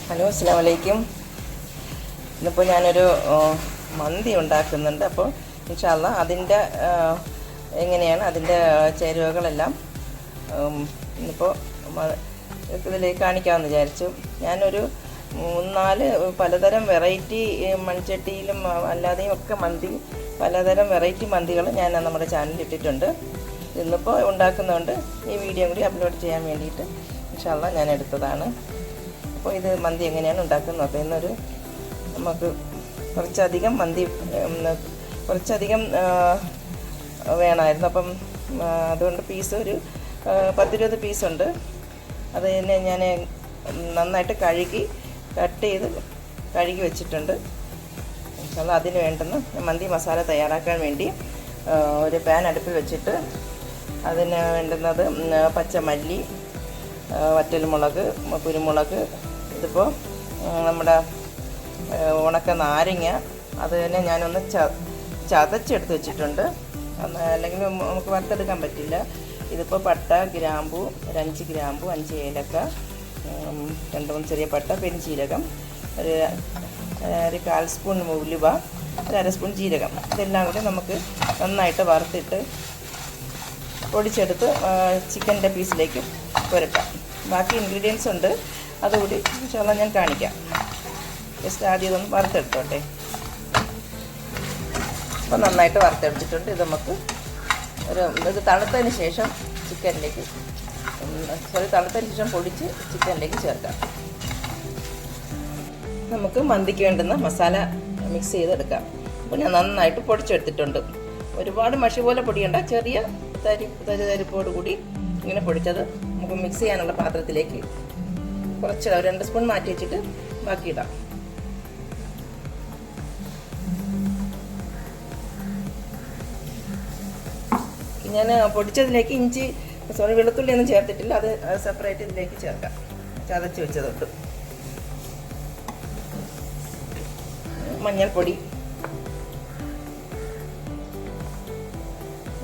Hello, അസ്സലാമു അലൈക്കും. ഇന്നിപ്പോൾ ഞാനൊരു മന്തി ഉണ്ടാക്കുന്നുണ്ട്. അപ്പോൾ ഇൻഷാ അല്ലാഹ് അതിൻ്റെ എങ്ങനെയാണ് അതിൻ്റെ ചേരുവകളെല്ലാം ഇന്നിപ്പോൾ ഇതിലേക്ക് കാണിക്കാമെന്ന് വിചാരിച്ചു. ഞാനൊരു 3-4 പലതരം വെറൈറ്റി മൺചട്ടിയിലും അല്ലാതെയും ഒക്കെ പലതരം വെറൈറ്റി മന്തികൾ ഞാൻ നമ്മുടെ ചാനലിൽ ഇട്ടിട്ടുണ്ട്. ഇന്നിപ്പോൾ ഉണ്ടാക്കുന്നതുകൊണ്ട് ഈ വീഡിയോ കൂടി അപ്ലോഡ് ചെയ്യാൻ വേണ്ടിയിട്ട് ഇൻഷാ അല്ലാഹ് ഞാൻ എടുത്തതാണ്. അപ്പോൾ ഇത് മന്തി എങ്ങനെയാണ് ഉണ്ടാക്കുന്നത് അപ്പോൾ ഇന്നൊരു നമുക്ക് കുറച്ചധികം വേണമായിരുന്നു. അപ്പം അതുകൊണ്ട് പീസ് ഒരു 10-20 പീസുണ്ട്. അത് തന്നെ ഞാൻ നന്നായിട്ട് കട്ട് ചെയ്ത് കഴുകി വെച്ചിട്ടുണ്ട്. അതിന് വേണ്ടുന്ന മന്തി മസാല തയ്യാറാക്കാൻ വേണ്ടി ഒരു പാൻ അടുപ്പിൽ വെച്ചിട്ട് അതിന് വേണ്ടുന്നത് പച്ചമല്ലി, വറ്റൽമുളക്, കുരുമുളക്, ഇതിപ്പോൾ നമ്മുടെ ഉണക്ക നാരങ്ങ, അത് തന്നെ ഞാനൊന്ന് ചതച്ചെടുത്ത് വെച്ചിട്ടുണ്ട്. അല്ലെങ്കിൽ നമുക്ക് വറുത്തെടുക്കാൻ പറ്റില്ല. ഇതിപ്പോൾ പട്ട, ഗ്രാമ്പു, ഒരു 5 ഗ്രാമ്പു, 5 ഏലക്ക, 2-3 ചെറിയ പട്ട, പെരുംജീരകം, ഒരു 1/4 സ്പൂൺ ഉലുവ, ഒരു 1/2 സ്പൂൺ ജീരകം, ഇതെല്ലാം കൂടി നമുക്ക് നന്നായിട്ട് വറുത്തിട്ട് പൊടിച്ചെടുത്ത് ചിക്കൻ്റെ പീസിലേക്ക് പുരട്ടാം. ബാക്കി ഇൻഗ്രീഡിയൻസ് ഉണ്ട്, അതുകൂടി ഇൻഷാ അല്ലാഹ് ഞാൻ കാണിക്കാം. ജസ്റ്റ് ആദ്യം ഇതൊന്ന് വറുത്തെടുത്തോട്ടെ. അപ്പോൾ നന്നായിട്ട് വറുത്തെടുത്തിട്ടുണ്ട്. ഇത് നമുക്ക് ഇത് തണുത്തതിന് ശേഷം തണുത്തതിന് ശേഷം പൊടിച്ച് ചിക്കനിലേക്ക് ചേർക്കാം. നമുക്ക് മന്തിക്ക് വേണ്ടുന്ന മസാല മിക്സ് ചെയ്തെടുക്കാം. അപ്പോൾ ഞാൻ നന്നായിട്ട് പൊടിച്ചെടുത്തിട്ടുണ്ട്. ഒരുപാട് മഷി പോലെ പൊടിയണ്ട, ചെറിയ തരിപ്പോട് കൂടി ഇങ്ങനെ പൊടിച്ചത് നമുക്ക് മിക്സ് ചെയ്യാനുള്ള പാത്രത്തിലേക്ക് കുറച്ച് 2 സ്പൂൺ മാറ്റി വെച്ചിട്ട് ബാക്കി ഇടാം. ഞാൻ പൊടിച്ചതിലേക്ക് വെളുത്തുള്ളി ഒന്നും ചേർത്തിട്ടില്ല, അത് സെപ്പറേറ്റ് ഇതിലേക്ക് ചേർക്കാം. ചതച്ച് വെച്ചതൊട്ട് മഞ്ഞൾപ്പൊടി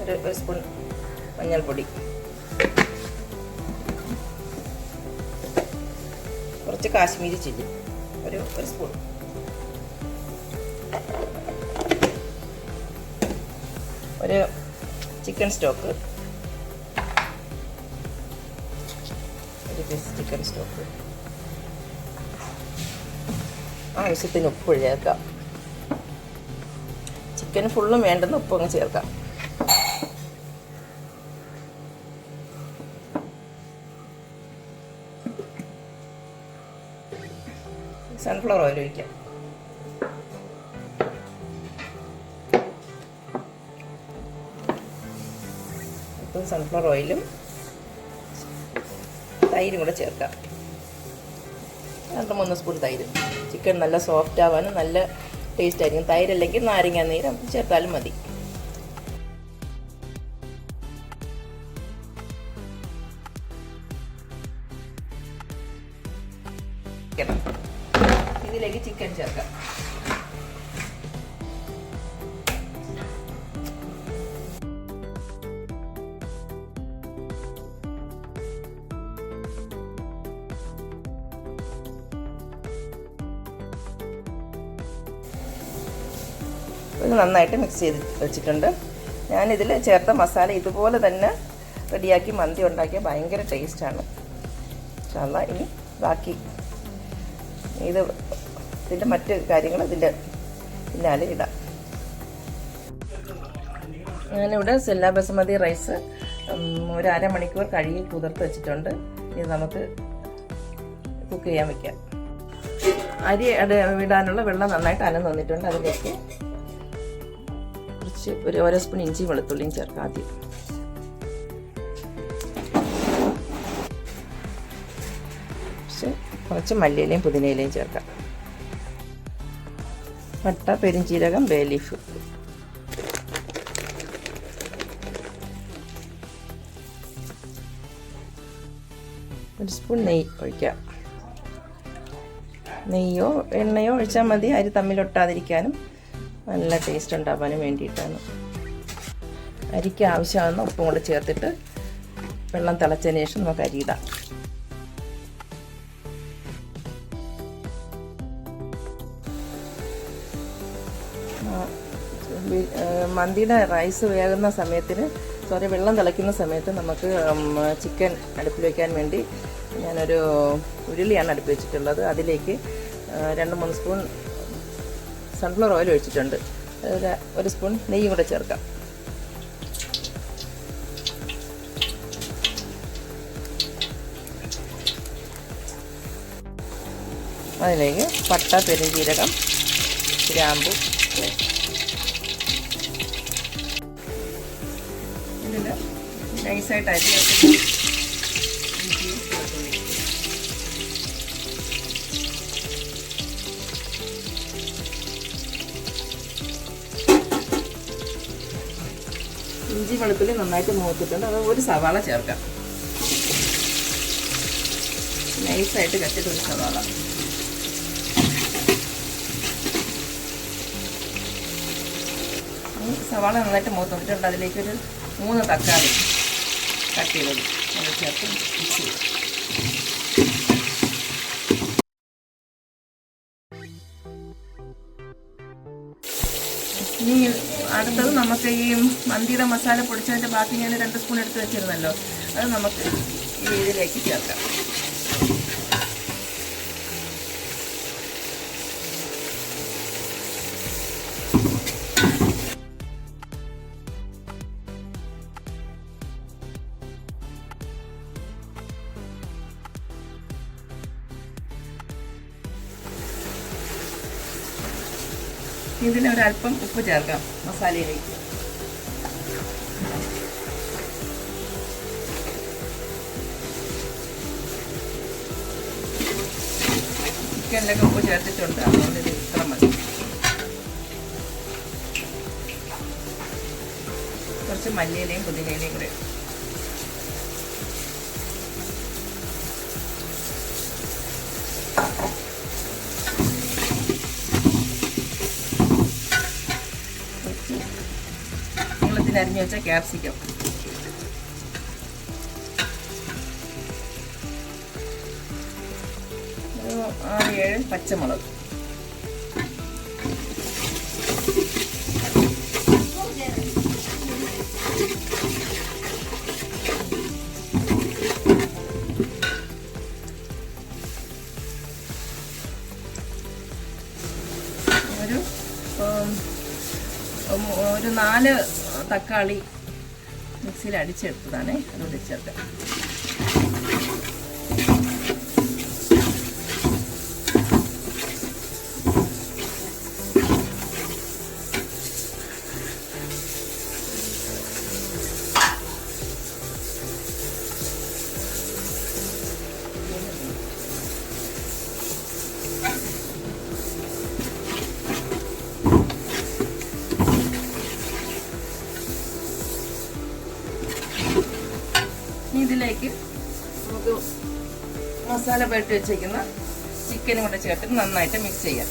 ഒരു സ്പൂൺ മഞ്ഞൾപ്പൊടി, കുറച്ച് കാശ്മീരി ചില്ലി ഒരു സ്പൂൺ, ഒരു ചിക്കൻ സ്റ്റോക്ക്, ഒരു പീസ് ചിക്കൻ സ്റ്റോക്ക്, ആവശ്യത്തിന് ഉപ്പ് ചേർക്കാം. ചിക്കൻ ഫുള്ളും വേണ്ടുന്ന ഉപ്പ് അങ്ങ് ചേർക്കാം. സൺഫ്ലവർ ഓയിൽ ഒഴിക്കാം. ഇപ്പം സൺഫ്ലവർ ഓയിലും തൈരും കൂടെ ചേർക്കാം. 2-3 സ്പൂൺ തൈര്. ചിക്കൻ നല്ല സോഫ്റ്റ് ആവാനും നല്ല ടേസ്റ്റ് ആയിരിക്കും. തൈരല്ലെങ്കിൽ നാരങ്ങ നീര് ചേർത്താലും മതി. ഇതിലേക്ക് ചിക്കൻ ചേർക്കാം. ഇത് നന്നായിട്ട് മിക്സ് ചെയ്ത് വെച്ചിട്ടുണ്ട്. ഞാനിതിൽ ചേർത്ത മസാല ഇതുപോലെ തന്നെ റെഡിയാക്കി മന്തി ഉണ്ടാക്കിയ ഭയങ്കര ടേസ്റ്റാണ്. ഇൻഷാ അല്ലാഹ് ഇനി ബാക്കി ഇതിൻ്റെ മറ്റ് കാര്യങ്ങൾ ഇതിൻ്റെ പിന്നാലെ ഇടാം. ഞാനിവിടെ സെല്ല ബസുമതി റൈസ് ഒരു 1/2 മണിക്കൂർ കഴുകി കുതിർത്ത് വെച്ചിട്ടുണ്ട്. ഇത് നമുക്ക് കുക്ക് ചെയ്യാൻ വയ്ക്കാം. അരി ഇടാനുള്ള വെള്ളം നന്നായിട്ട് അനന്ന് വന്നിട്ടുണ്ട്. അതിലേക്ക് കുറച്ച് ഒരു 1 സ്പൂൺ ഇഞ്ചി വെളുത്തുള്ളിയും ചേർക്കാം. ആദ്യം കുറച്ച് മല്ലിയിലയും പുതിനയിലയും ചേർക്കാം. പട്ട, പെരുംജീരകം, ബേ ലീഫ്, ഒരു സ്പൂൺ നെയ്യ് ഒഴിക്കാം. നെയ്യോ എണ്ണയോ ഒഴിച്ചാൽ മതി. അരി തമ്മിലൊട്ടാതിരിക്കാനും നല്ല ടേസ്റ്റ് ഉണ്ടാവാനും വേണ്ടിയിട്ടാണ്. അരിക്ക് ആവശ്യമാകുന്ന ഉപ്പും കൂടെ ചേർത്തിട്ട് വെള്ളം തിളച്ചതിന് ശേഷം നമുക്ക് അരി ഇടാം. മന്തിയുടെ റൈസ് വേകുന്ന സമയത്തിന് വെള്ളം തിളയ്ക്കുന്ന സമയത്ത് നമുക്ക് ചിക്കൻ അടുപ്പിൽ വയ്ക്കാൻ വേണ്ടി ഞാനൊരു ഉരുളിയാണ് അടുപ്പിൽ വെച്ചിട്ടുള്ളത്. അതിലേക്ക് 2-3 സ്പൂൺ സൺഫ്ലവർ ഓയിൽ ഒഴിച്ചിട്ടുണ്ട്. ഒരു സ്പൂൺ നെയ്യും കൂടെ ചേർക്കാം. അതിലേക്ക് പട്ട, പെരുംജീരകം, ഗ്രാമ്പു, ഇതിൽ നൈസായിട്ട് അരി വെച്ചിട്ട് ഇഞ്ചി വെളുത്തുള്ളി നന്നായിട്ട് മൂത്തിട്ടുണ്ട്. അത് ഒരു സവാള ചേർക്കാം. നൈസായിട്ട് കത്തിട്ട് ഒരു സവാള. സവാള നന്നായിട്ട് മൂത്തിട്ടുണ്ട്. അതിലേക്കൊരു 3 തക്കാളി കട്ട് ചെയ്തത് അത് ചേർത്ത് മിക്സ് ചെയ്യും. ഇനി അടുത്തത് നമുക്ക് ഈ മന്തിയുടെ മസാല പൊടിച്ചതിൻ്റെ ബാക്കി ഞാൻ 2 സ്പൂൺ എടുത്ത് വെച്ചിരുന്നല്ലോ, അത് നമുക്ക് ഈ ഇതിലേക്ക് ചേർക്കാം. ഇതിന് ഒരല്പം ഉപ്പ് ചേർക്കാം മസാലയിലേക്ക്. ചിക്കനിലൊക്കെ ഉപ്പ് ചേർത്തിട്ടുണ്ട്, അതുകൊണ്ട് ഇത് ഇത്ര മതി. കുറച്ച് മല്ലിയിലയും പുതിനയിലയും കൂടെ. അരിഞ്ഞു വെച്ച ക്യാപ്സിക്കം, ഒരു 6-7 പച്ചമുളക്, ഒരു 4 തക്കാളി മിക്സിയിൽ അടിച്ചെടുത്തതാണ്, അതുകൊണ്ട് ചേർക്കാം. ഇതിലേക്ക് നമുക്ക് മസാല പുരട്ടി വെച്ചേക്കുന്ന ചിക്കനും കൂടെ ചേർത്തിട്ട് നന്നായിട്ട് മിക്സ് ചെയ്യാം.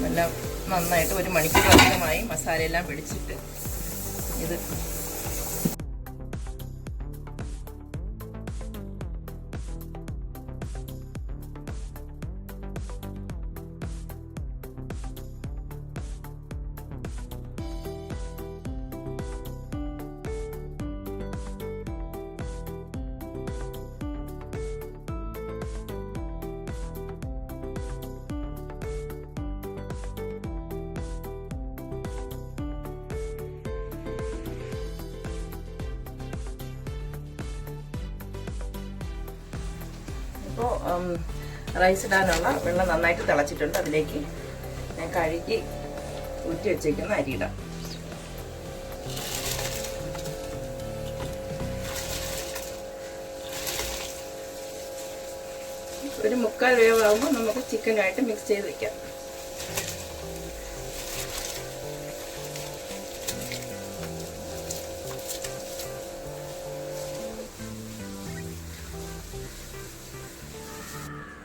എല്ലാം നന്നായിട്ട് 1 മണിക്കൂർ അധികമായി മസാലയെല്ലാം പിടിച്ചിട്ട് ഇത് ഇപ്പോൾ റൈസ് ഇടാനുള്ള വെള്ളം നന്നായിട്ട് തിളച്ചിട്ടുണ്ട്. അതിലേക്ക് ഞാൻ കഴുകി ഊറ്റി വെച്ചേക്കുന്ന അരിയിടാം. ഒരു 3/4 വേവാകുമ്പോൾ നമുക്ക് ചിക്കനായിട്ട് മിക്സ് ചെയ്ത് വെക്കാം.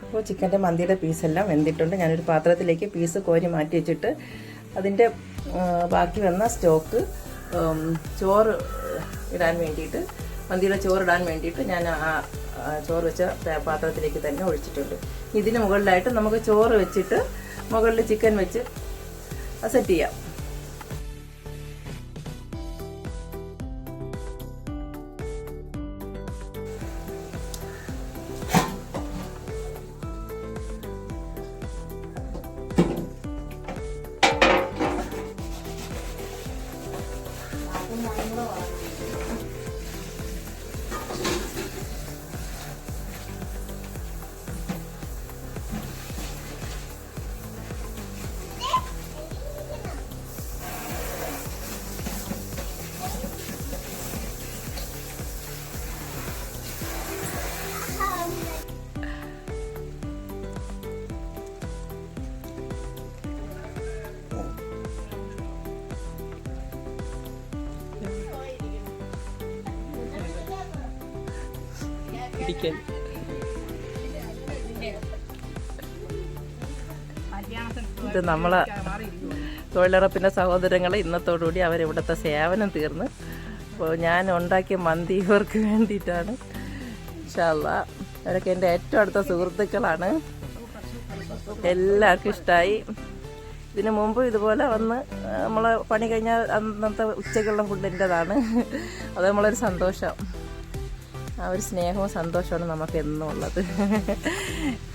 അപ്പോൾ ചിക്കൻ്റെ മന്തിയുടെ പീസെല്ലാം വെന്തിട്ടുണ്ട്. ഞാനൊരു പാത്രത്തിലേക്ക് പീസ് കോരി മാറ്റി വെച്ചിട്ട് അതിൻ്റെ ബാക്കി വന്ന സ്റ്റോക്ക് ചോറ് ഇടാൻ വേണ്ടിയിട്ട്, മന്തിയുടെ ചോറിടാൻ വേണ്ടിയിട്ട് ഞാൻ ആ ചോറ് വെച്ച പാത്രത്തിലേക്ക് തന്നെ ഒഴിച്ചിട്ടുണ്ട്. ഇതിന് മുകളിലായിട്ട് നമുക്ക് ചോറ് വെച്ചിട്ട് മുകളിൽ ചിക്കൻ വെച്ച് അത് സെറ്റ് ചെയ്യാം. ഇത് നമ്മളെ തൊഴിലുറപ്പിൻ്റെ സഹോദരങ്ങൾ ഇന്നത്തോടുകൂടി അവരിവിടുത്തെ സേവനം തീർന്ന്. അപ്പോൾ ഞാൻ ഉണ്ടാക്കിയ മന്തി ഇവർക്ക് വേണ്ടിയിട്ടാണ്. ഇൻഷാ അല്ലാഹ് അവരൊക്കെ എൻ്റെ ഏറ്റവും അടുത്ത സുഹൃത്തുക്കളാണ്. എല്ലാവർക്കും ഇഷ്ടമായി. ഇതിനു മുമ്പ് ഇതുപോലെ വന്ന് നമ്മൾ പണി കഴിഞ്ഞാൽ അന്നത്തെ ഉച്ചയ്ക്കുള്ള ഫുഡ് എൻ്റെതാണ്. അത് നമ്മളൊരു സന്തോഷം, ആ ഒരു സ്നേഹവും സന്തോഷമാണ് നമുക്ക് എന്നും ഉള്ളത്.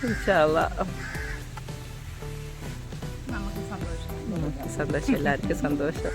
ഇൻഷാ അല്ലാഹ് സന്തോഷം, എല്ലാവർക്കും സന്തോഷം.